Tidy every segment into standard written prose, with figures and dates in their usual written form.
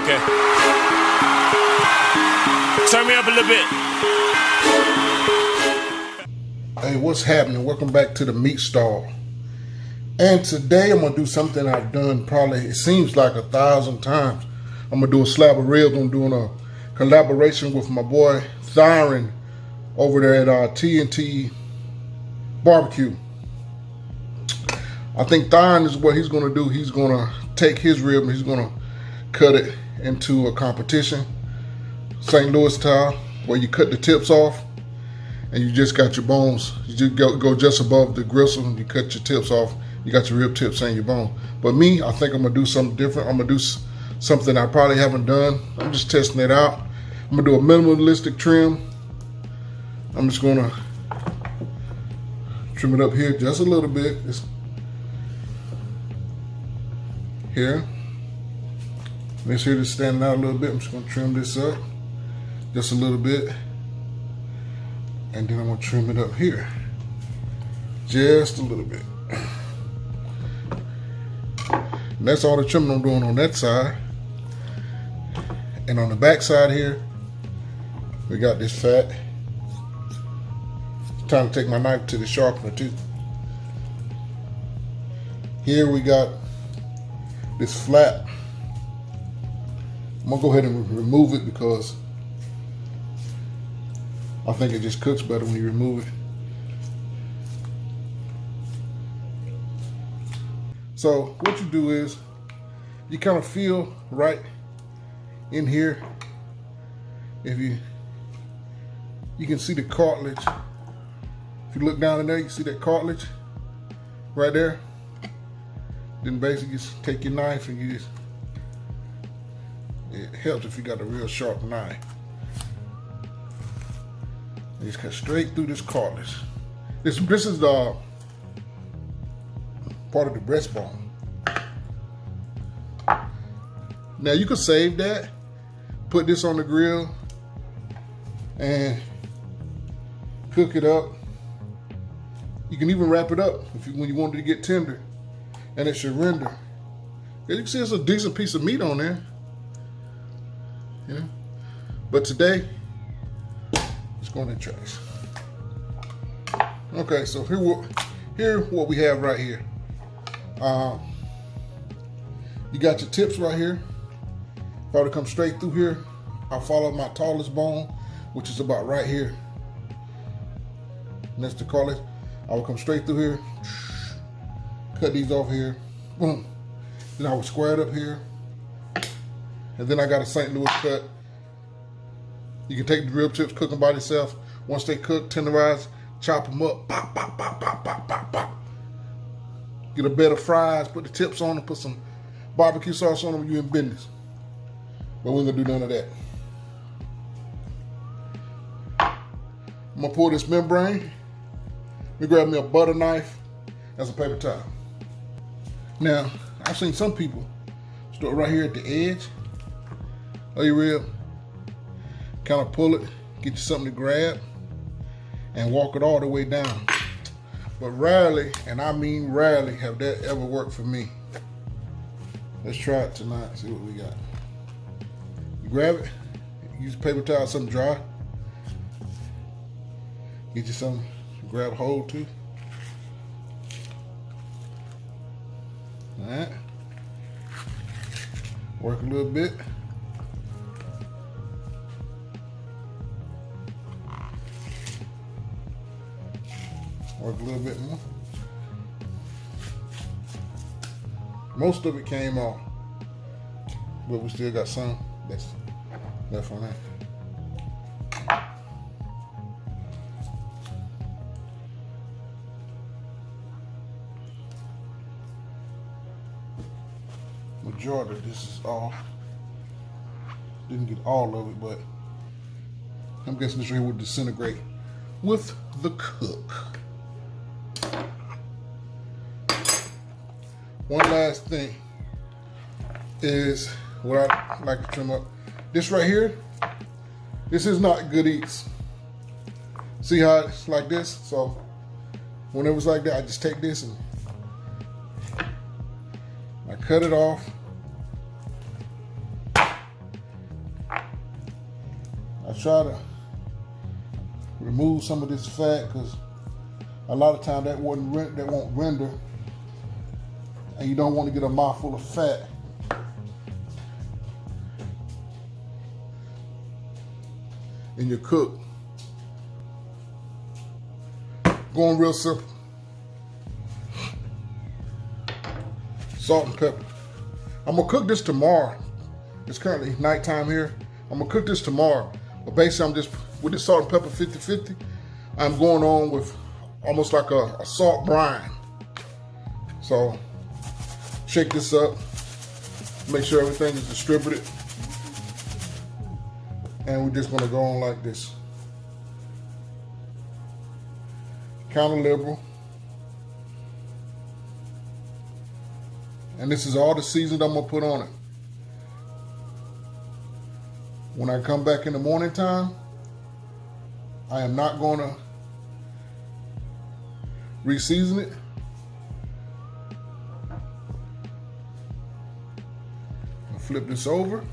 Okay. Turn me up a little bit. Hey, what's happening? Welcome back to the meat stall. And today I'm gonna do something I've done probably, it seems like 1,000 times. I'm gonna do a slab of ribs. I'm doing a collaboration with my boy Thyron over there at T T BBQ. I think Thyron is what he's gonna do. He's gonna take his rib and he's gonna cut it into a competition, St. Louis style, where you cut the tips off and you just got your bones. You just go just above the gristle and you cut your tips off. You got your rib tips and your bone. But me, I think I'm gonna do something different. I'm gonna do something I probably haven't done. I'm just testing it out. I'm gonna do a minimalistic trim. I'm just gonna trim it up here just a little bit. Here. This here is standing out a little bit. I'm just gonna trim this up just a little bit. And then I'm gonna trim it up here just a little bit. And that's all the trimming I'm doing on that side. And on the back side here, we got this fat. It's time to take my knife to the sharpener too. Here we got this flap. I'm gonna go ahead and remove it because I think it just cooks better when you remove it. So what you do is you kind of feel right in here. If you can see the cartilage. If you look down in there, you see that cartilage right there. Then basically just take your knife and you just, it helps if you got a real sharp knife. You just cut straight through this cartilage. This is the part of the breastbone. Now you could save that, put this on the grill, and cook it up. You can even wrap it up when you want it to get tender, and it should render. As you can see, it's a decent piece of meat on there. Yeah. But today, it's going in trash. Okay, so here what we have right here. You got your tips right here. If I were to come straight through here, I'll follow my tallest bone, which is about right here. And that's the cartilage. I will come straight through here, cut these off here, boom. Then I will square it up here. And then I got a St. Louis cut. You can take the rib tips, cook them by themselves. Once they cook, tenderize, chop them up, pop, pop, pop, pop, pop, pop, pop. Get a bed of fries, put the tips on them, put some barbecue sauce on them, you in business. But we ain't gonna do none of that. I'm gonna pull this membrane. Let me grab me a butter knife and some paper towel. Now, I've seen some people start right here at the edge of your rib, kind of pull it, get you something to grab, and walk it all the way down. But rarely, and I mean rarely, have that ever worked for me. Let's try it tonight, see what we got. You grab it, use a paper towel, something dry. Get you something, grab a hold to. All right. Work a little bit. Work a little bit more. Most of it came off, but we still got some that's left on that. Majority of this is off. Didn't get all of it, but I'm guessing this right here would disintegrate with the cook. One last thing is what I like to trim up. This right here, this is not good eats. See how it's like this? So whenever it's like that, I just take this and I cut it off. try to remove some of this fat because a lot of times that won't render, and you don't want to get a mouthful of fat. In your cook. Going real simple. Salt and pepper. I'm gonna cook this tomorrow. It's currently nighttime here. I'm gonna cook this tomorrow. But basically I'm just, with the salt and pepper 50-50, I'm going on with almost like a salt brine. So shake this up, make sure everything is distributed. And we're just gonna go on like this. Kind of liberal. And this is all the seasoning I'm gonna put on it. When I come back in the morning time, I am not gonna re-season it. I'll flip this over.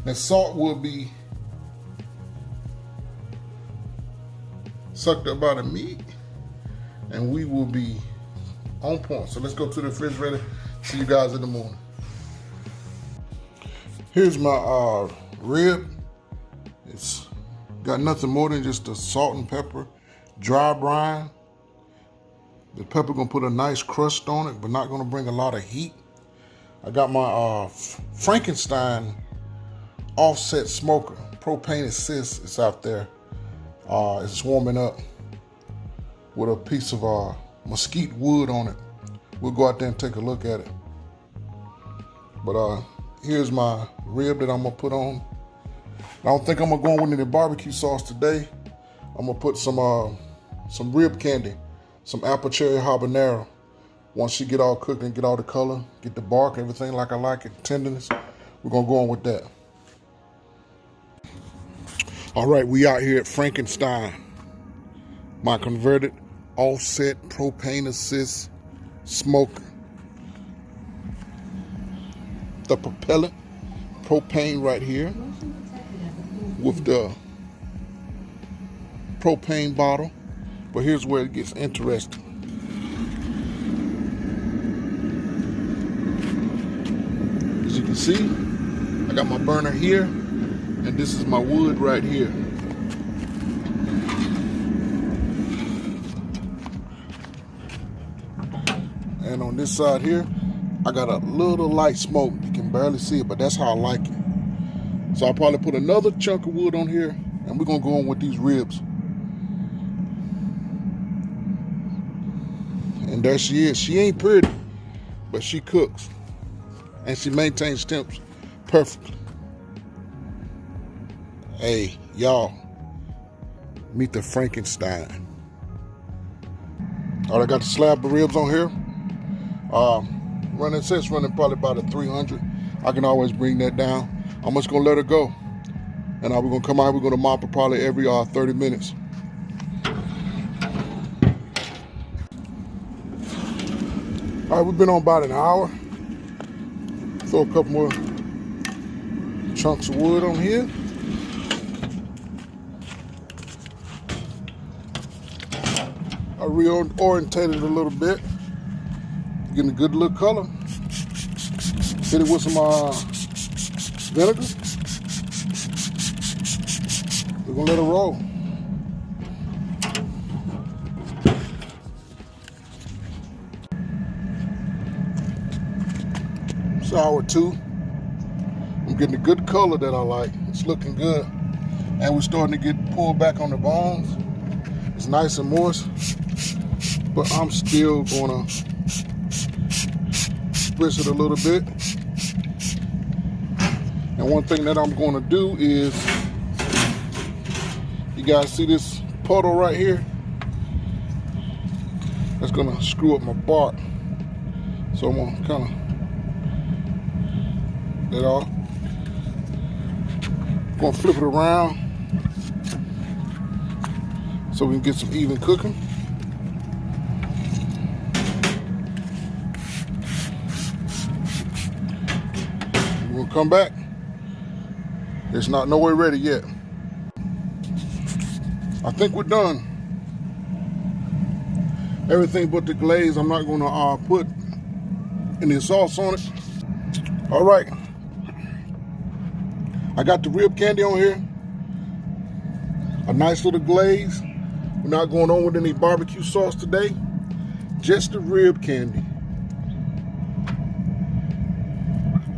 The salt will be sucked up by the meat, and we will be on point. So let's go to the refrigerator. See you guys in the morning. Here's my rib. It's got nothing more than just the salt and pepper, dry brine. The pepper gonna put a nice crust on it, but not gonna bring a lot of heat. I got my Frankenstein offset smoker, propane assist. It's out there. It's warming up with a piece of mesquite wood on it. We'll go out there and take a look at it. But here's my rib that I'm gonna put on. I don't think I'm gonna go in with any barbecue sauce today. I'm gonna put some rib candy, some apple cherry habanero. Once she get all cooked and get all the color, get the bark, everything like I like it, tenderness, we're gonna go on with that. All right, we out here at Frankenstein, my converted offset propane assist smoker. The propellant propane right here with the propane bottle. But here's where it gets interesting. As you can see, I got my burner here, and this is my wood right here. And on this side here, I got a little light smoke. You can barely see it, but that's how I like it. So I'll probably put another chunk of wood on here, and we're gonna go on with these ribs. And there she is. She ain't pretty, but she cooks. And she maintains temps perfectly. Hey, y'all, meet the Frankenstein. All right, I got the slab of ribs on here. Since running probably about a 300. I can always bring that down. I'm just gonna let her go. And we're gonna come out, we're gonna mop it probably every 30 minutes. All right, we've been on about an hour. Throw a couple more chunks of wood on here. I reorientated it a little bit. Getting a good little color. Hit it with some vinegar. We're gonna let it roll. Sour too. I'm getting a good color that I like. It's looking good. And we're starting to get pulled back on the bones. It's nice and moist. But I'm still gonna spritz it a little bit. And one thing that I'm gonna do is, you guys see this puddle right here? That's gonna screw up my bark. So I'm gonna kind of that off. Gonna flip it around so we can get some even cooking. come back. It's not nowhere ready yet. I think we're done. Everything but the glaze, I'm not gonna put any sauce on it. All right, I got the rib candy on here. A nice little glaze. We're not going on with any barbecue sauce today. Just the rib candy.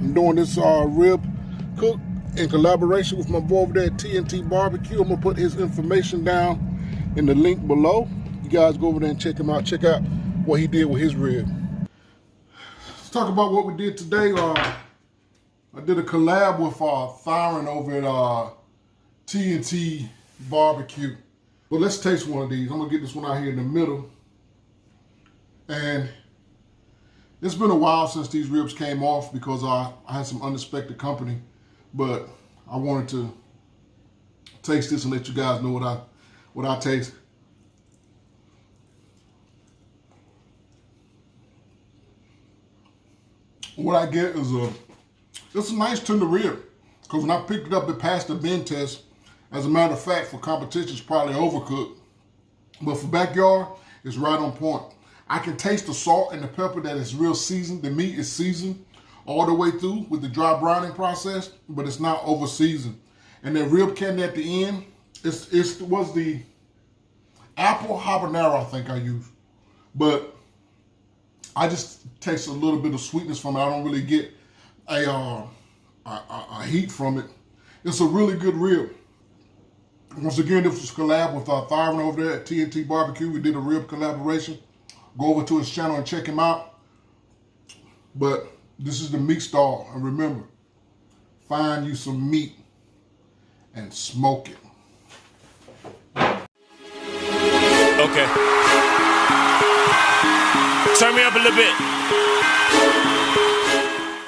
I'm doing this rib cook in collaboration with my boy over there at T T BBQ. I'm gonna put his information down in the link below. You guys go over there and check him out. Check out what he did with his rib. Let's talk about what we did today. I did a collab with Thyron over at T T BBQ. But let's taste one of these. I'm gonna get this one out here in the middle. And it's been a while since these ribs came off because I had some unexpected company. But I wanted to taste this and let you guys know what I taste. What I get is it's a nice tender rib. Because when I picked it up, it passed the bend test. As a matter of fact, for competition, it's probably overcooked. But for backyard, it's right on point. I can taste the salt and the pepper that is real seasoned. The meat is seasoned all the way through with the dry browning process, but it's not over seasoned. And that rib candy at the end, it was the apple habanero I think I used. But I just taste a little bit of sweetness from it. I don't really get a heat from it. It's a really good rib. Once again, this was a collab with Thyron over there at T T BBQ. We did a rib collaboration. Go over to his channel and check him out. But this is the meat stall. And remember, find you some meat and smoke it. Okay. Turn me up a little bit.